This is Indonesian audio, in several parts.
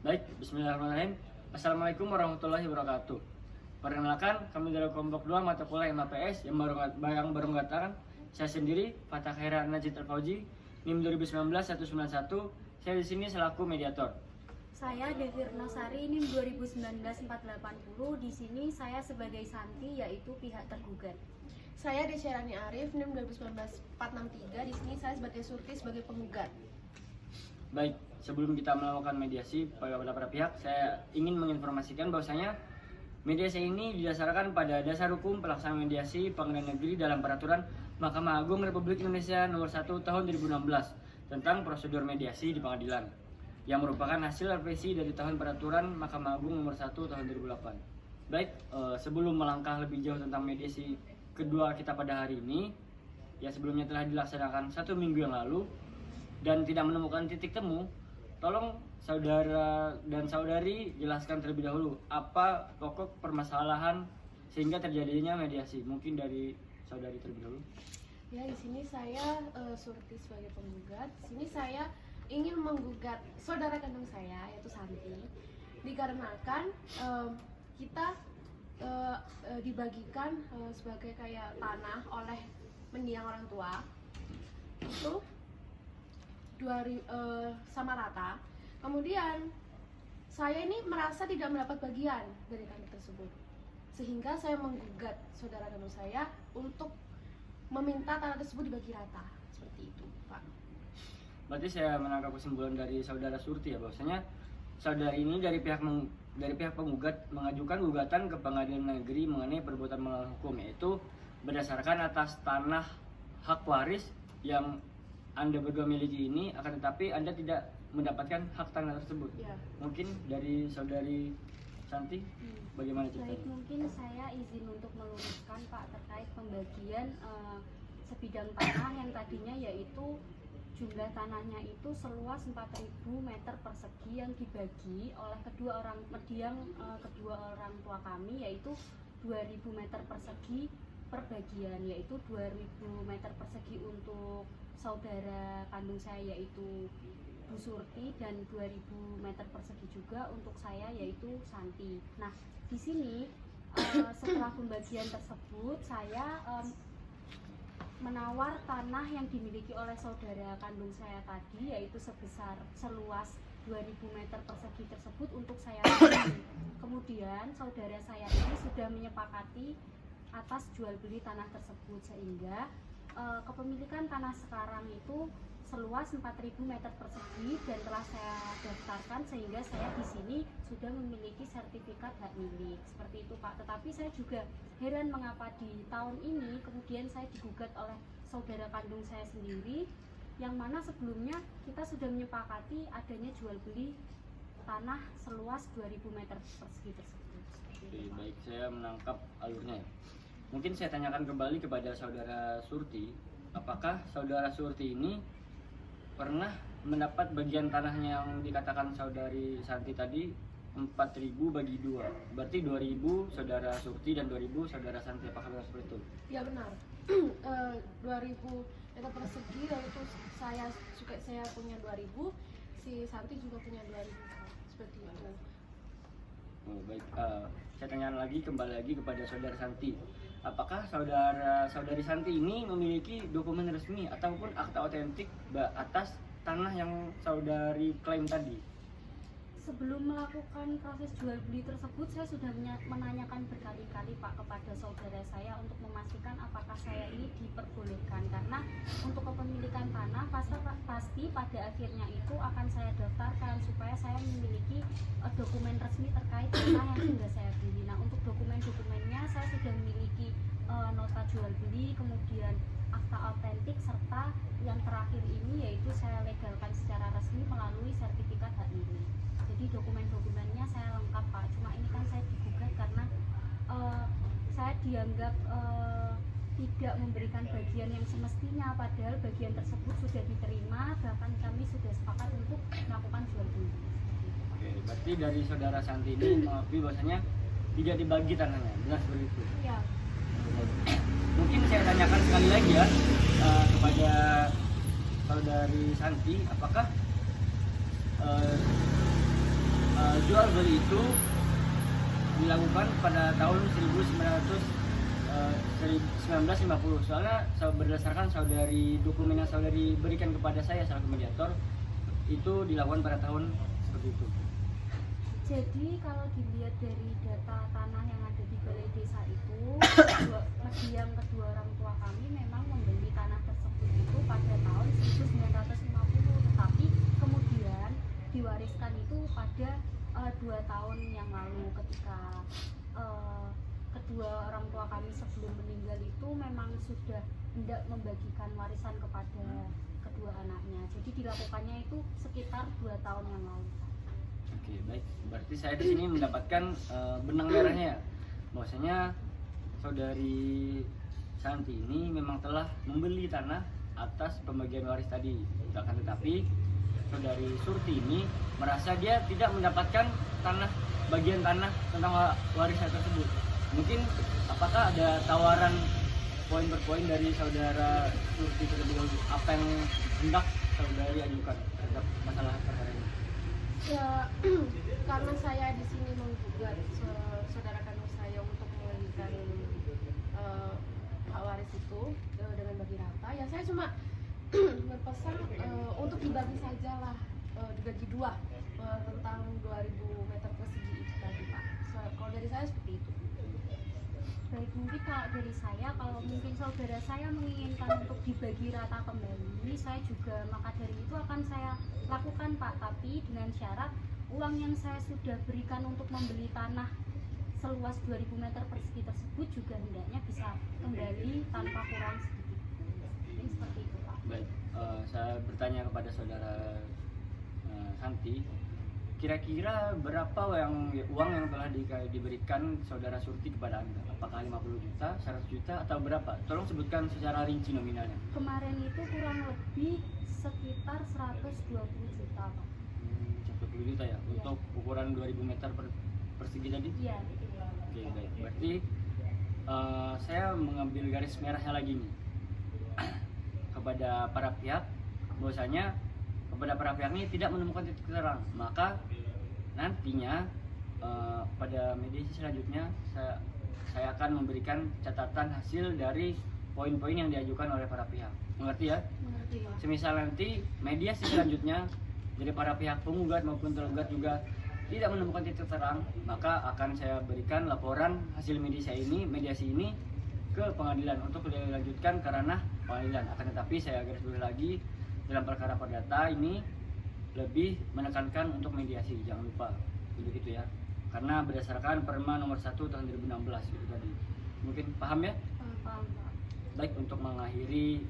Baik, bismillahirrahmanirrahim. Assalamualaikum warahmatullahi wabarakatuh. Perkenalkan, kami dari kelompok 2 mata kuliah MAPS yang baru mengatakan saya sendiri, Fatah Khaira Najib Al-Fauzi, NIM 2019-191. Saya di sini selaku mediator. Saya Devir Nosari, NIM 2019-480. Di sini saya sebagai Santi, yaitu pihak tergugat. Saya Desyrani Arif, NIM 2019-463. Di sini saya sebagai Surti, sebagai penggugat. Baik, sebelum kita melakukan mediasi pada para pihak, saya ingin menginformasikan bahwasanya mediasi ini didasarkan pada dasar hukum pelaksanaan mediasi pengadilan negeri dalam peraturan Mahkamah Agung Republik Indonesia nomor 1 tahun 2016 tentang prosedur mediasi di pengadilan yang merupakan hasil revisi dari tahun peraturan Mahkamah Agung nomor 1 tahun 2008. Baik, sebelum melangkah lebih jauh tentang mediasi kedua kita pada hari ini, yang sebelumnya telah dilaksanakan 1 minggu yang lalu dan tidak menemukan titik temu, tolong saudara dan saudari jelaskan terlebih dahulu apa pokok permasalahan sehingga terjadinya mediasi. Mungkin dari saudari terlebih dahulu. Ya, di sini saya Surti sebagai penggugat. Di sini saya ingin menggugat saudara kandung saya, yaitu Santi, dikarenakan kita dibagikan sebagai kayak tanah oleh mendiang orang tua itu sama rata. Kemudian saya ini merasa tidak mendapat bagian dari tanah tersebut, sehingga saya menggugat saudara kandung saya untuk meminta tanah tersebut dibagi rata. Seperti itu, Pak. Berarti saya menangkap kesimpulan dari saudara Surti ya, bahwasanya saudara ini dari pihak penggugat mengajukan gugatan ke pengadilan negeri mengenai perbuatan melawan hukum, yaitu berdasarkan atas tanah hak waris yang Anda berdua miliki ini, akan tetapi Anda tidak mendapatkan hak tanah tersebut. Ya. Mungkin dari saudari Santi, bagaimana ceritanya? Baik, mungkin saya izin untuk meluruskan Pak terkait pembagian sebidang tanah yang tadinya yaitu jumlah tanahnya itu seluas 4.000 meter persegi yang dibagi oleh kedua orang tua kami, yaitu 2.000 meter persegi per bagian, yaitu 2.000 meter persegi untuk saudara kandung saya yaitu Bu Surti dan 2.000 meter persegi juga untuk saya yaitu Santi. Nah, di sini setelah pembagian tersebut saya menawar tanah yang dimiliki oleh saudara kandung saya tadi, yaitu seluas 2.000 meter persegi tersebut untuk saya beli. Kemudian saudara saya ini sudah menyepakati atas jual beli tanah tersebut, sehingga kepemilikan tanah sekarang itu seluas 4.000 meter persegi dan telah saya daftarkan, sehingga saya di sini sudah memiliki sertifikat hak milik. Seperti itu, Pak. Tetapi saya juga heran mengapa di tahun ini kemudian saya digugat oleh saudara kandung saya sendiri, yang mana sebelumnya kita sudah menyepakati adanya jual beli tanah seluas 2.000 meter persegi tersebut. Oke, baik, saya menangkap alurnya. Mungkin saya tanyakan kembali kepada saudara Surti, apakah saudara Surti ini pernah mendapat bagian tanahnya yang dikatakan saudari Santi tadi 4.000 bagi 2, berarti 2.000 saudara Surti dan 2.000 saudara Santi, apakah benar seperti itu? Ya, benar. 2.000 meter persegi, yaitu saya punya 2.000, si Santi juga punya 2.000, seperti itu. Oh, baik, saya tanya kembali lagi kepada saudara Santi, apakah saudari Santi ini memiliki dokumen resmi ataupun akta otentik atas tanah yang saudari klaim tadi? Sebelum melakukan proses jual beli tersebut, saya sudah menanyakan berkali-kali, Pak, kepada saudara saya untuk memastikan apakah saya ini diperbolehkan, karena untuk kepemilikan tanah pasti pada akhirnya itu akan saya daftarkan supaya saya memiliki dokumen resmi terkait tanah yang sudah saya beli. Nah, untuk dokumennya saya sudah memiliki nota jual beli, kemudian akta otentik, serta yang terakhir ini yaitu saya legalkan secara resmi melalui sertifikat hak milik. Jadi dokumennya saya lengkap, Pak. Cuma ini kan saya digugat karena saya dianggap tidak memberikan bagian yang semestinya, padahal bagian tersebut sudah diterima, bahkan kami sudah sepakat untuk melakukan jual beli. Oke, berarti dari saudara Santi ini mengakui bahwasanya tidak dibagi tanahnya, benar seperti itu? Ya. Mungkin saya tanyakan sekali lagi ya kepada saudari Santi, apakah jual beli itu dilakukan pada tahun 1950. Soalnya berdasarkan dokumen yang saudari berikan kepada saya selaku mediator, itu dilakukan pada tahun seperti itu. Jadi kalau dilihat dari data tanah yang ada di balai desa itu, yang kedua orang tua kami memang membeli tanah tersebut itu pada tahun 1950, tetapi kemudian diwariskan itu pada 2 tahun yang lalu ketika kedua orang tua kami sebelum meninggal itu memang sudah tidak membagikan warisan kepada kedua anaknya. Jadi dilakukannya itu sekitar 2 tahun yang lalu. Oke, baik. Berarti saya di sini mendapatkan benang merahnya ya. Bahwasanya saudari Santi ini memang telah membeli tanah atas pembagian waris tadi. Akan tetapi saudari Surti ini merasa dia tidak mendapatkan bagian tanah tentang warisnya tersebut. Mungkin apakah ada tawaran poin per poin dari saudara Surti terlebih dahulu? Apa yang hendak saudari ajukan terhadap masalah perkara ini? Ya, karena saya di sini menggugat saudara kandung saya untuk mengalihkan hak waris itu dengan bagi rata, ya saya cuma berpesan untuk dibagi saja lah, dibagi 2 tentang 2000 meter persegi itu tadi Pak. Kalau dari saya seperti itu. Baik, mungkin kalau dari saya, kalau mungkin saudara saya menginginkan untuk dibagi rata kembali, saya juga maka dari itu akan saya lakukan Pak, tapi dengan syarat uang yang saya sudah berikan untuk membeli tanah seluas 2000 meter persegi tersebut juga hendaknya bisa kembali tanpa kurang sedikit. Jadi seperti itu Pak. Baik, saya bertanya kepada saudara Santi, kira-kira berapa uang yang telah diberikan saudara Surti kepada Anda? Apakah 50 juta, 100 juta, atau berapa? Tolong sebutkan secara rinci nominalnya. Kemarin itu kurang lebih sekitar 120 juta Pak. 120 juta ya? Iya. Untuk ukuran 2000 meter persegi tadi? Iya. Oke, baik. Berarti saya mengambil garis merahnya lagi nih kepada para pihak, bahwasanya kepada para pihak ini tidak menemukan titik terang, maka nantinya pada mediasi selanjutnya saya akan memberikan catatan hasil dari poin-poin yang diajukan oleh para pihak. Mengerti ya? Mengerti Pak. Semisal nanti mediasi selanjutnya dari para pihak penggugat maupun tergugat juga tidak menemukan titik terang, maka akan saya berikan laporan hasil mediasi ini ke pengadilan untuk dilanjutkan ke ranah pengadilan. Akan tetapi saya garis bawahi lagi, dalam perkara perdata ini lebih menekankan untuk mediasi, jangan lupa begitu ya, karena berdasarkan Perma nomor 1 tahun 2016 itu tadi. Mungkin paham ya? Paham Pak. Baik, untuk mengakhiri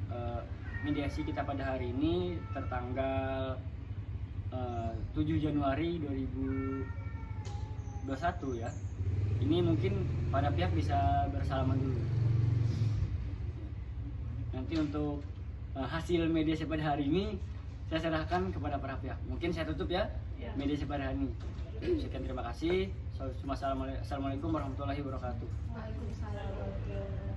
mediasi kita pada hari ini tertanggal 7 Januari 2021 ya. Ini mungkin pada pihak bisa bersalaman dulu. Nanti untuk hasil mediasi pada hari ini saya serahkan kepada para pihak. Mungkin saya tutup ya mediasi pada hari ini. Sekian, terima kasih. Assalamualaikum warahmatullahi wabarakatuh. Waalaikumsalam warahmatullahi wabarakatuh.